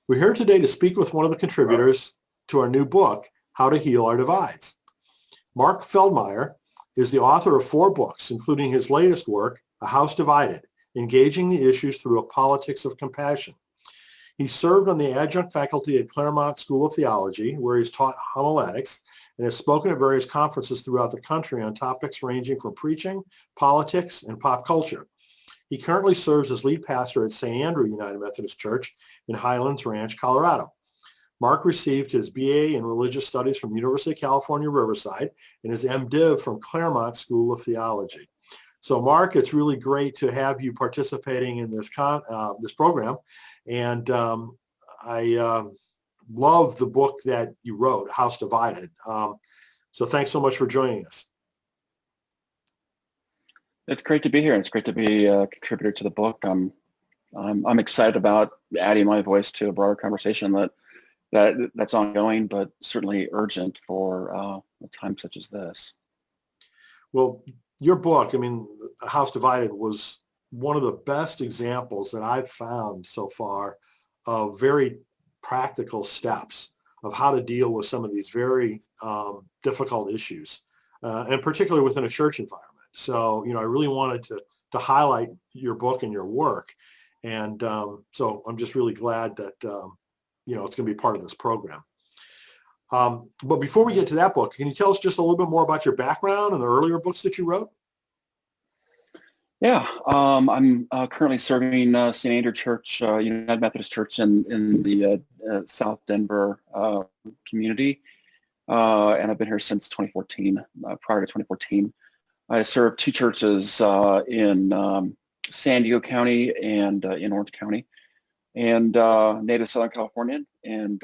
We're here today to speak with one of the contributors to our new book, How to Heal Our Divides. Mark Feldmeir is the author of 4 books, including his latest work, A House Divided, Engaging the Issues Through a Politics of Compassion. He served on the adjunct faculty at Claremont School of Theology, where he's taught homiletics and has spoken at various conferences throughout the country on topics ranging from preaching, politics, and pop culture. He currently serves as lead pastor at St. Andrew United Methodist Church in Highlands Ranch, Colorado. Mark received his BA in Religious Studies from the University of California, Riverside, and his MDiv from Claremont School of Theology. So, Mark, it's really great to have you participating in this program, and I love the book that you wrote, House Divided. So, thanks so much for joining us. It's great to be here. It's great to be a contributor to the book. I'm excited about adding my voice to a broader conversation that's ongoing, but certainly urgent for a time such as this. Well, your book, House Divided, was one of the best examples that I've found so far of very practical steps of how to deal with some of these very difficult issues, and particularly within a church environment. So, I really wanted to highlight your book and your work. And so I'm just really glad that, it's going to be part of this program. But before we get to that book, can you tell us just a little bit more about your background and the earlier books that you wrote? Yeah, I'm currently serving St. Andrew Church, United Methodist Church in the South Denver community. And I've been here since 2014. Prior to 2014, I served 2 churches in San Diego County and in Orange County, and native Southern Californian. And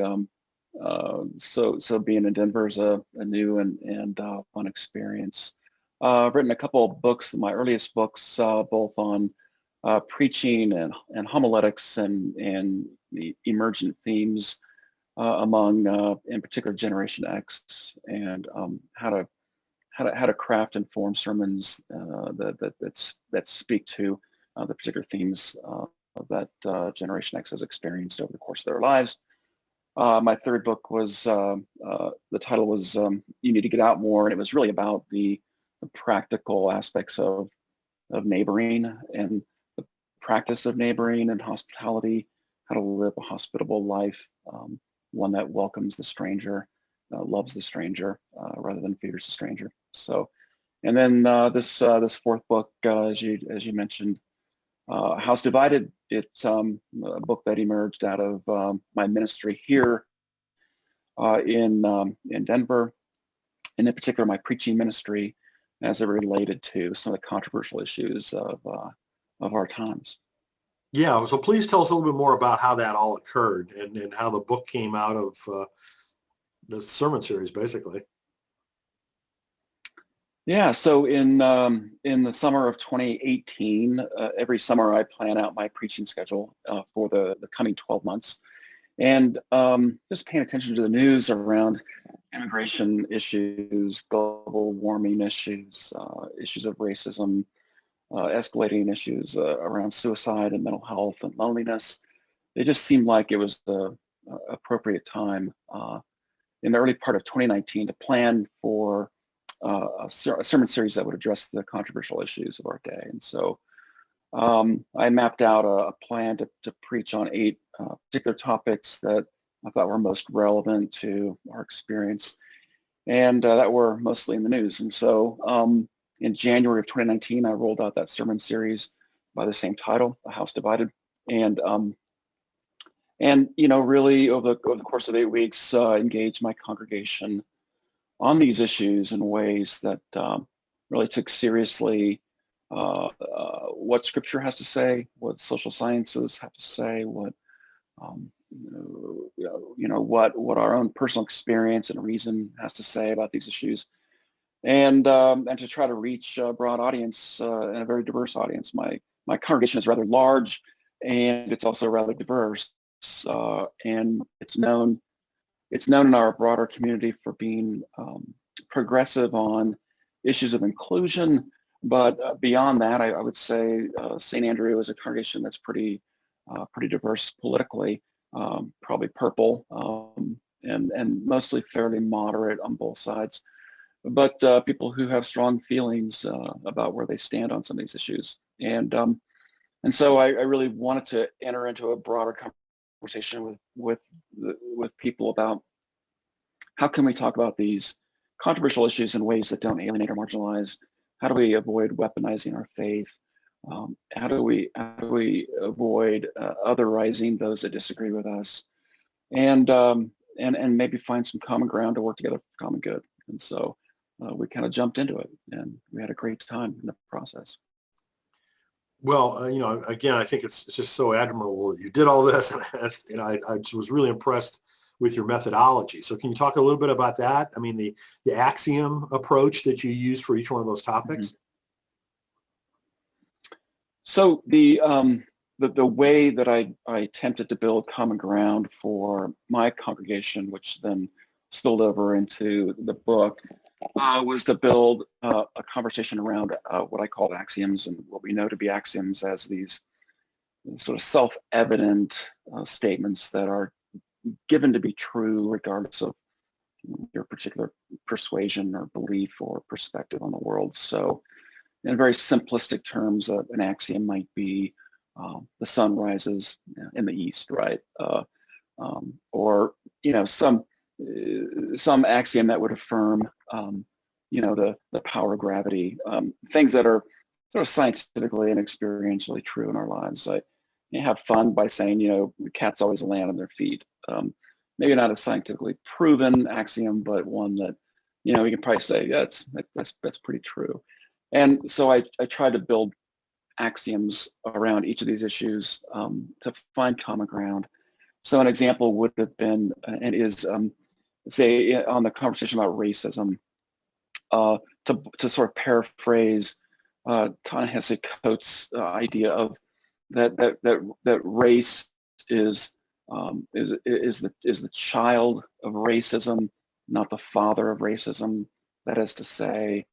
so being in Denver is a new and fun experience. I've written a couple of books, my earliest books, both on preaching and homiletics and the emergent themes among, in particular, Generation X, and how to craft and form sermons that speak to the particular themes that Generation X has experienced over the course of their lives. My third book was, the title was You Need to Get Out More, and it was really about the practical aspects of neighboring and the practice of neighboring and hospitality, how to live a hospitable life, one that welcomes the stranger, loves the stranger, rather than fears the stranger. So, and then this fourth book, as you mentioned, House Divided. It's a book that emerged out of my ministry here in Denver, and in particular my preaching ministry, as it related to some of the controversial issues of our times. Yeah, so please tell us a little bit more about how that all occurred and how the book came out of the sermon series, basically. Yeah, so in the summer of 2018, every summer I plan out my preaching schedule for the coming 12 months, and just paying attention to the news around immigration issues, global warming issues, issues of racism, escalating issues around suicide and mental health and loneliness. It just seemed like it was the appropriate time in the early part of 2019 to plan for a sermon series that would address the controversial issues of our day. And so I mapped out a plan to preach on 8 particular topics that I thought were most relevant to our experience and that were mostly in the news. And so in January of 2019, I rolled out that sermon series by the same title, A House Divided. And really over the course of 8 weeks, engaged my congregation on these issues in ways that really took seriously what Scripture has to say, what social sciences have to say, what what our own personal experience and reason has to say about these issues, and to try to reach a broad audience and a very diverse audience. My congregation is rather large, and it's also rather diverse, and it's known in our broader community for being progressive on issues of inclusion. But beyond that, I would say St. Andrew is a congregation that's pretty diverse politically, probably purple, and mostly fairly moderate on both sides, but people who have strong feelings about where they stand on some of these issues. And so I really wanted to enter into a broader conversation with people about how can we talk about these controversial issues in ways that don't alienate or marginalize? How do we avoid weaponizing our faith? How do we avoid otherizing those that disagree with us? And maybe find some common ground to work together for common good. And so we kind of jumped into it, and we had a great time in the process. Well, again, I think it's just so admirable that you did all this, and I was really impressed with your methodology. So can you talk a little bit about that? I mean, the axiom approach that you use for each one of those topics? Mm-hmm. So the way that I attempted to build common ground for my congregation, which then spilled over into the book, was to build a conversation around what I call axioms, and what we know to be axioms as these sort of self-evident statements that are given to be true regardless of your particular persuasion or belief or perspective on the world. So in very simplistic terms, an axiom might be the sun rises in the east, right? Or some axiom that would affirm the power of gravity, things that are sort of scientifically and experientially true in our lives. You have fun by saying, cats always land on their feet. Maybe not a scientifically proven axiom, but one that, we can probably say, yeah, that's pretty true. And so I tried to build axioms around each of these issues to find common ground. So an example would have been, and is, say, on the conversation about racism, to sort of paraphrase Ta-Nehisi Coates' idea of that race is the child of racism, not the father of racism. That is to say,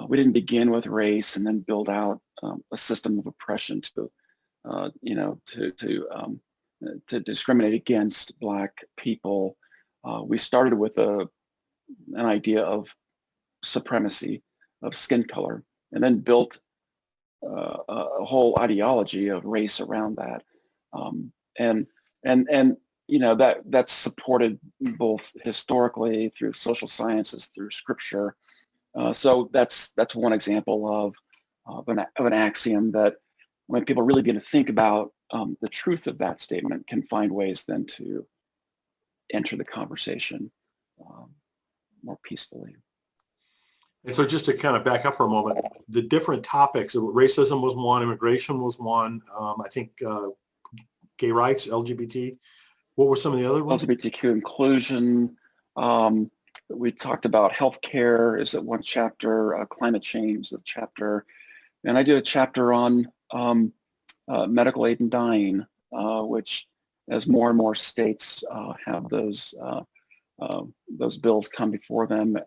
we didn't begin with race and then build out a system of oppression to discriminate against Black people. We started with an idea of supremacy, of skin color, and then built a whole ideology of race around that. That's supported both historically through social sciences, through scripture. So that's one example of an axiom that, when people really begin to think about the truth of that statement, can find ways then to enter the conversation more peacefully. And so just to kind of back up for a moment, the different topics, racism was one, immigration was one, I think gay rights, LGBT. What were some of the other ones? LGBTQ inclusion. We talked about healthcare is at one chapter, climate change is a chapter, and I did a chapter on medical aid in dying, which, as more and more states have those bills come before them,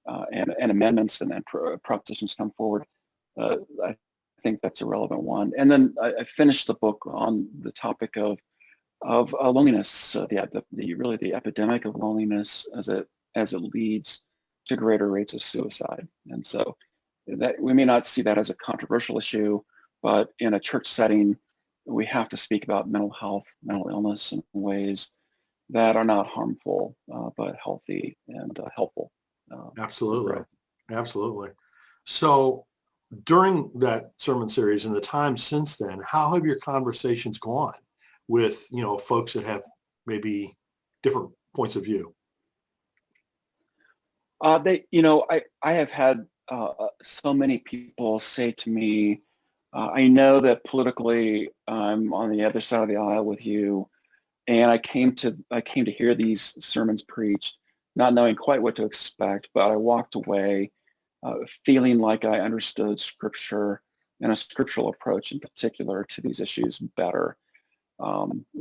and amendments and propositions come forward, I think that's a relevant one. And then I finished the book on the topic of loneliness, the epidemic of loneliness as it leads to greater rates of suicide. And so that we may not see that as a controversial issue, but in a church setting, we have to speak about mental health, mental illness in ways that are not harmful, but healthy and helpful. Absolutely. Absolutely. So during that sermon series and the time since then, how have your conversations gone with, folks that have maybe different points of view? I have had so many people say to me, I know that politically I'm on the other side of the aisle with you, and I came to hear these sermons preached, not knowing quite what to expect, but I walked away feeling like I understood Scripture and a scriptural approach in particular to these issues better.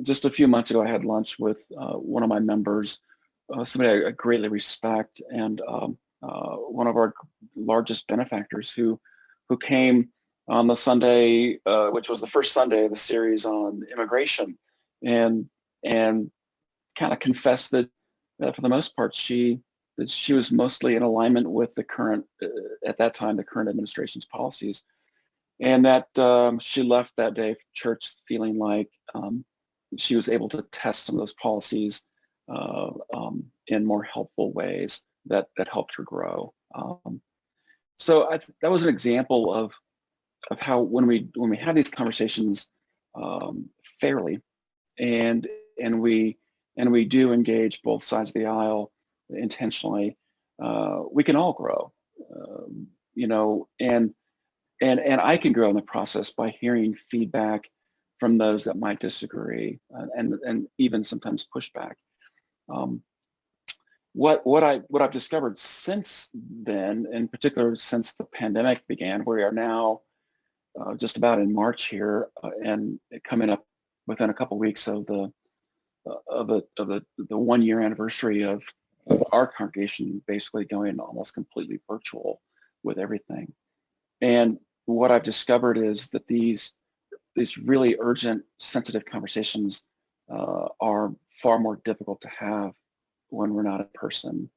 Just a few months ago, I had lunch with one of my members, somebody I greatly respect, and one of our largest benefactors who came on the Sunday, which was the first Sunday of the series on immigration. and and kind of confessed that for the most part that she was mostly in alignment with the current at that time the current administration's policies, and that she left that day from church feeling like she was able to test some of those policies in more helpful ways that helped her grow. So that was an example of how when we have these conversations fairly, and we do engage both sides of the aisle intentionally, we can all grow, you know, and I can grow in the process by hearing feedback from those that might disagree, and even sometimes pushback. What I've discovered since then, in particular since the pandemic began, we are now just about in March here, and coming up within a couple weeks of the 1 year anniversary of our congregation basically going almost completely virtual with everything. And what I've discovered is that these really urgent, sensitive conversations are far more difficult to have when we're not in person.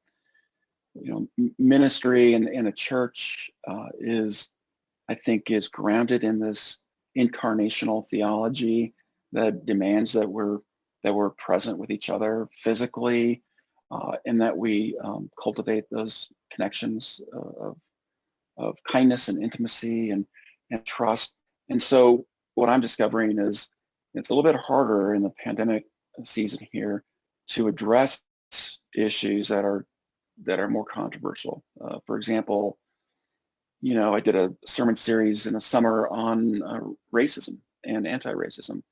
You know, ministry in a church I think is grounded in this incarnational theology that demands that we're present with each other physically, and that we cultivate those connections of kindness and intimacy and trust. And so what I'm discovering is it's a little bit harder in the pandemic season here to address issues that are more controversial. For example, you know, I did a sermon series in the summer on racism and anti-racism.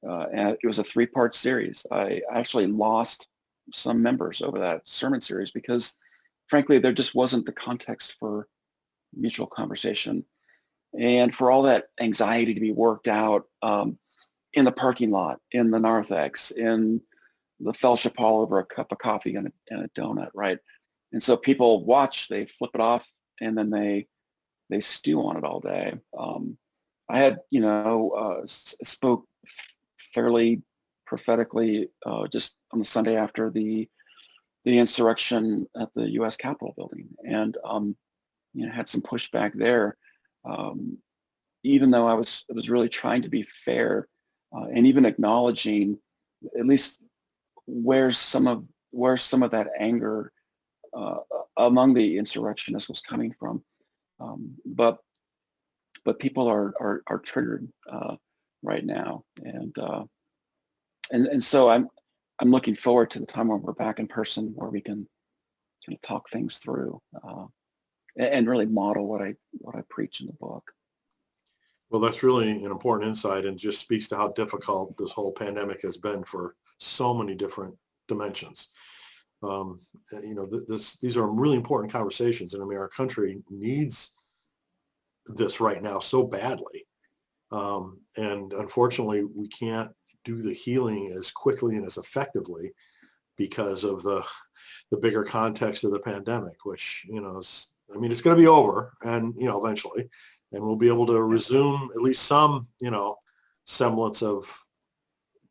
And it was a 3-part series. I actually lost some members over that sermon series because frankly, there just wasn't the context for mutual conversation. And for all that anxiety to be worked out in the parking lot, in the narthex, in the fellowship hall over a cup of coffee and a donut, right? And so people watch, they flip it off, and then they stew on it all day. I had, you know, spoke fairly prophetically just on the Sunday after the insurrection at the U.S. Capitol building, and you know, had some pushback there. Even though I was really trying to be fair and even acknowledging at least where some of that anger among the insurrectionists was coming from. But people are triggered right now, and so I'm looking forward to the time when we're back in person, where we can kind of talk things through and really model what I preach in the book. Well, that's really an important insight, and just speaks to how difficult this whole pandemic has been for so many different dimensions. You know, these are really important conversations, and I mean, our country needs this right now so badly. And unfortunately, we can't do the healing as quickly and as effectively because of the bigger context of the pandemic, which, you know, I mean, it's going to be over, and, you know, eventually, and we'll be able to resume at least some, you know, semblance of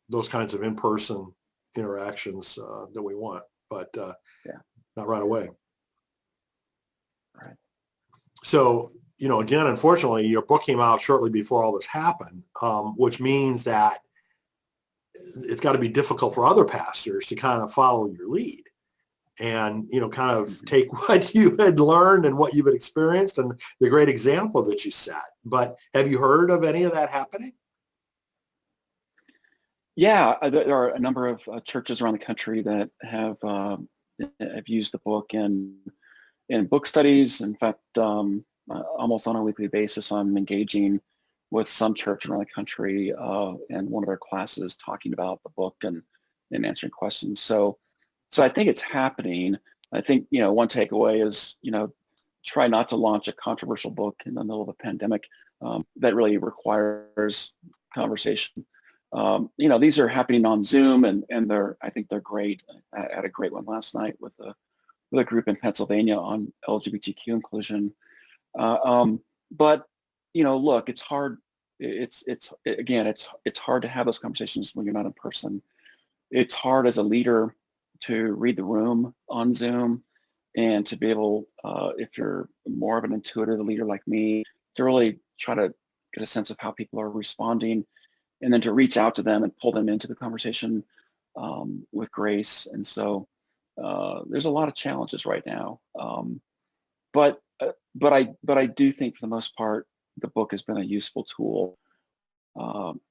those kinds of in-person interactions that we want, but not right away. Right. So, you know, again, unfortunately, your book came out shortly before all this happened, which means that it's got to be difficult for other pastors to kind of follow your lead and, you know, kind of take what you had learned and what you've experienced and the great example that you set. But have you heard of any of that happening? Yeah, there are a number of churches around the country that have used the book in book studies. In fact, almost on a weekly basis, I'm engaging with some church around the country in one of their classes, talking about the book and answering questions. So I think it's happening. I think, you know, one takeaway is, you know, try not to launch a controversial book in the middle of a pandemic that really requires conversation. You know, these are happening on Zoom, and I think they're great. I had a great one last night with a group in Pennsylvania on LGBTQ inclusion. But, you know, look, it's hard it's hard to have those conversations when you're not in person. It's hard as a leader to read the room on Zoom and to be able, if you're more of an intuitive leader like me, to really try to get a sense of how people are responding, and then to reach out to them and pull them into the conversation with grace. And so there's a lot of challenges right now, but I do think for the most part the book has been a useful tool,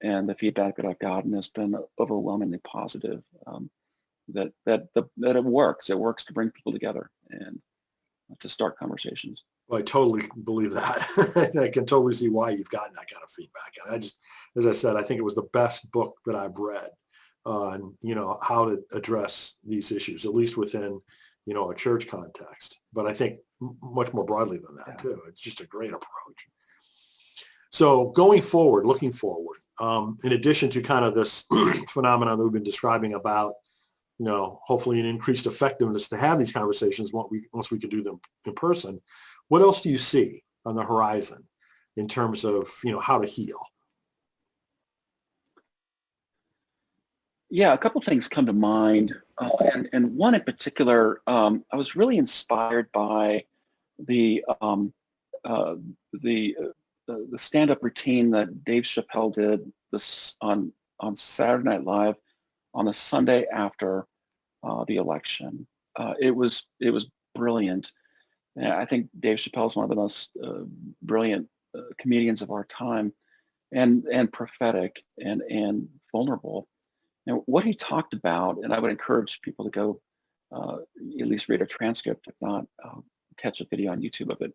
and the feedback that I've gotten has been overwhelmingly positive. That it works. It works to bring people together and to start conversations. Well, I totally believe that. I can totally see why you've gotten that kind of feedback. And I just, as I said, I think it was the best book that I've read on, how to address these issues, at least within, a church context. But I think much more broadly than that too. It's just a great approach. So going forward, looking forward, in addition to kind of this phenomenon that we've been describing about, hopefully an increased effectiveness to have these conversations once we can do them in person, what else do you see on the horizon in terms of, how to heal? Yeah, a couple things come to mind, and one in particular, I was really inspired by the uh, the the stand-up routine that Dave Chappelle did this on Saturday Night Live on the Sunday after the election. It was brilliant. And I think Dave Chappelle is one of the most brilliant comedians of our time, and prophetic and vulnerable. And what he talked about, and I would encourage people to go at least read a transcript, if not catch a video on YouTube of it.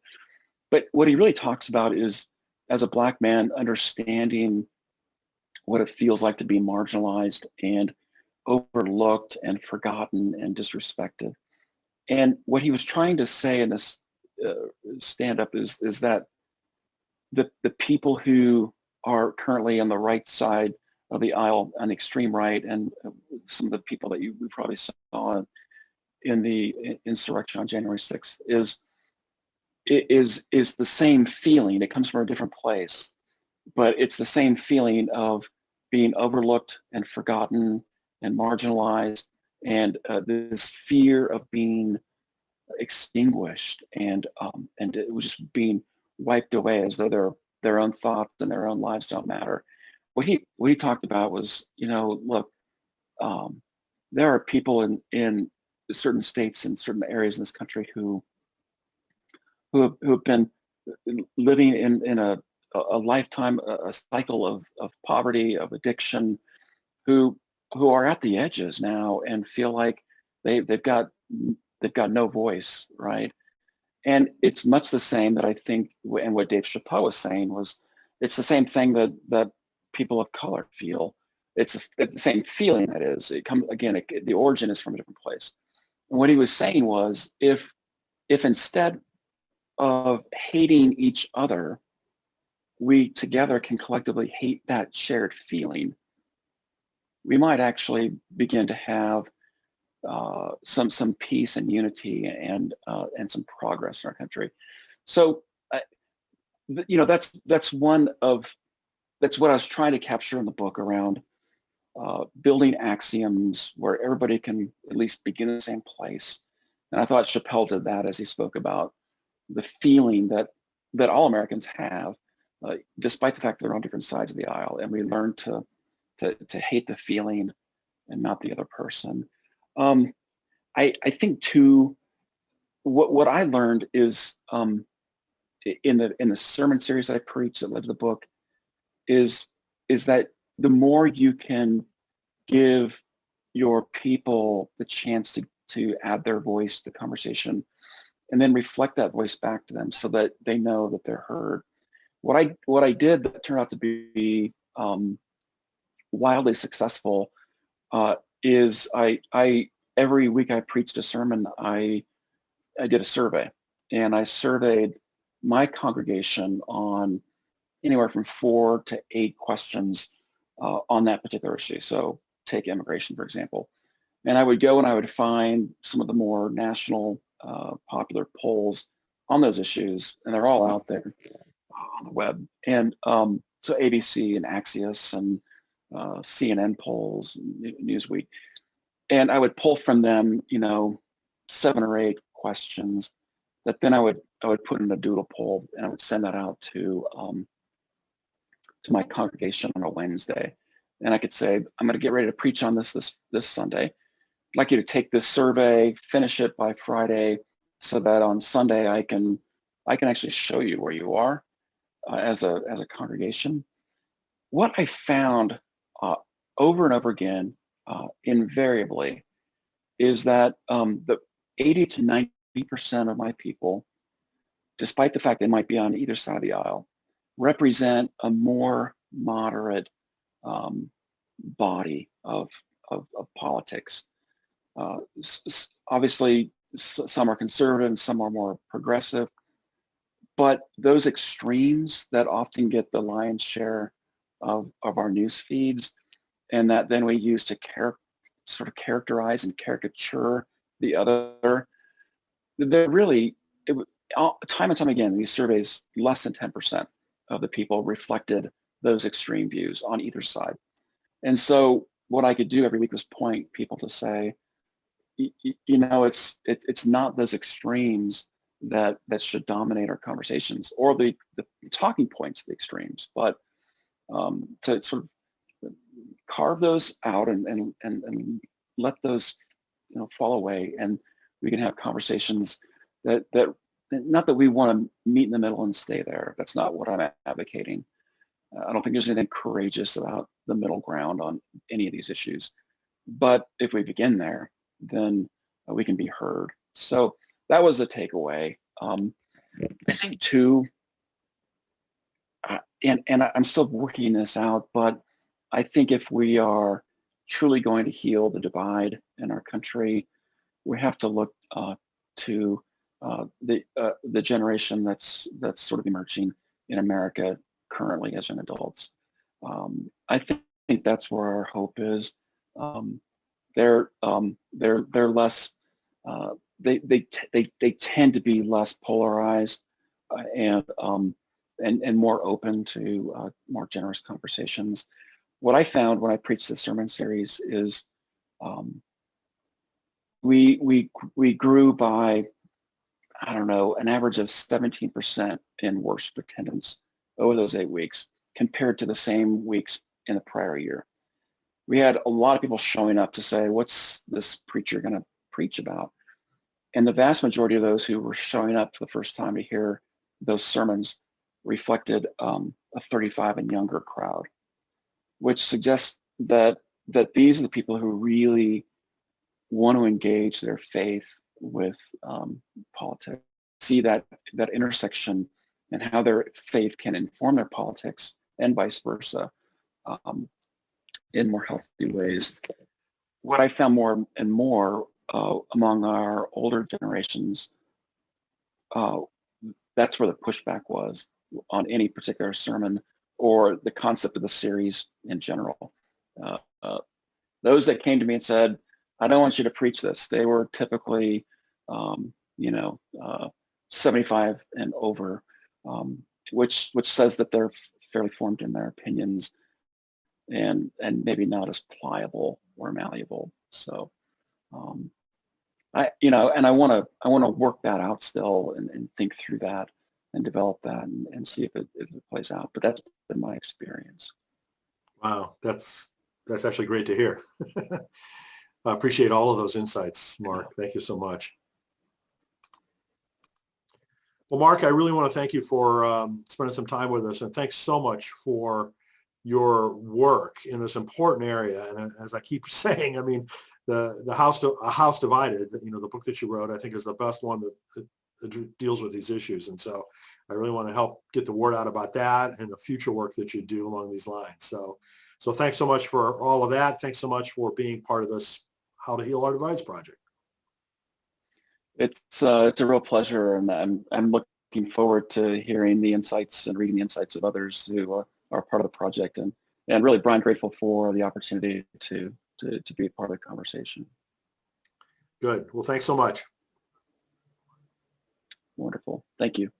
But what he really talks about is, as a Black man, understanding what it feels like to be marginalized and overlooked and forgotten and disrespected. And what he was trying to say in this stand-up is that the people who are currently on the right side of the aisle, on the extreme right, and some of the people that we probably saw in the insurrection on January 6th is the same feeling. It comes from a different place, but it's the same feeling of being overlooked and forgotten and marginalized, and this fear of being extinguished, and it was just being wiped away as though their own thoughts and their own lives don't matter. What he talked about was, look, there are people in certain states and certain areas in this country who have been living in a lifetime, a cycle of poverty, of addiction, who are at the edges now and feel like they've got no voice, right? And it's much the same that I think, and what Dave Chappelle was saying was, it's the same thing that people of color feel. It's the same feeling. That is, it comes again. The origin is from a different place. And what he was saying was, if instead of hating each other, we together can collectively hate that shared feeling, we might actually begin to have some peace and unity and some progress in our country. So, that's what I was trying to capture in the book around building axioms where everybody can at least begin in the same place. And I thought Chappelle did that as he spoke about the feeling that all Americans have, despite the fact that they're on different sides of the aisle, and we learn to hate the feeling and not the other person. I think too, what I learned is in the sermon series that I preached that led to the book is that the more you can give your people the chance to add their voice to the conversation, and then reflect that voice back to them so that they know that they're heard. What I did that turned out to be wildly successful is I every week I preached a sermon, I did a survey, and I surveyed my congregation on anywhere from 4 to 8 questions on that particular issue. So take immigration, for example. And I would go and I would find some of the more national popular polls on those issues, and they're all out there on the web. And so ABC and Axios and CNN polls, Newsweek, and I would pull from them, 7 or 8 questions that then I would put in a doodle poll, and I would send that out to my congregation on a Wednesday, and I could say, I'm going to get ready to preach on this Sunday. I'd like you to take this survey, finish it by Friday, so that on Sunday I can actually show you where you are as a congregation. What I found over and over again, invariably, is that the 80 to 90% of my people, despite the fact they might be on either side of the aisle, represent a more moderate body of politics. Obviously, some are conservative and some are more progressive, but those extremes that often get the lion's share of our news feeds, and that then we use to sort of characterize and caricature the other, they're really, time and time again, these surveys, less than 10% of the people reflected those extreme views on either side. And so what I could do every week was point people to say, it's not those extremes that should dominate our conversations, or the talking points of the extremes, but to sort of carve those out and let those fall away, and we can have conversations that not that we want to meet in the middle and stay there. That's not what I'm advocating. I don't think there's anything courageous about the middle ground on any of these issues. But if we begin there, then we can be heard. So that was the takeaway. I think too, and I'm still working this out, but I think if we are truly going to heal the divide in our country, we have to look to the generation that's sort of emerging in America currently as young adults. I think that's where our hope is. They're less. They tend to be less polarized and more open to more generous conversations. What I found when I preached the sermon series is we grew by, I don't know, an average of 17% in worship attendance over those 8 weeks compared to the same weeks in the prior year. We had a lot of people showing up to say, what's this preacher going to preach about? And the vast majority of those who were showing up for the first time to hear those sermons reflected a 35 and younger crowd, which suggests that these are the people who really want to engage their faith with politics, see that intersection and how their faith can inform their politics and vice versa in more healthy ways. What I found more and more among our older generations, that's where the pushback was on any particular sermon or the concept of the series in general. Those that came to me and said, I don't want you to preach this, they were typically 75 and over, which says that they're fairly formed in their opinions and maybe not as pliable or malleable. So I want to work that out still and think through that and develop that and see if it plays out. But that's been my experience. Wow, that's actually great to hear. I appreciate all of those insights, Mark. Thank you so much. Well, Mark, I really want to thank you for spending some time with us, and thanks so much for your work in this important area. And as I keep saying, I mean, a House Divided, the book that you wrote, I think is the best one that deals with these issues. And so I really want to help get the word out about that and the future work that you do along these lines. So thanks so much for all of that. Thanks so much for being part of this How to Heal Our Divides project. It's a real pleasure, and I'm looking forward to hearing the insights and reading the insights of others who are part of the project, and really, Brian, grateful for the opportunity to be a part of the conversation. Good. Well, thanks so much. Wonderful. Thank you.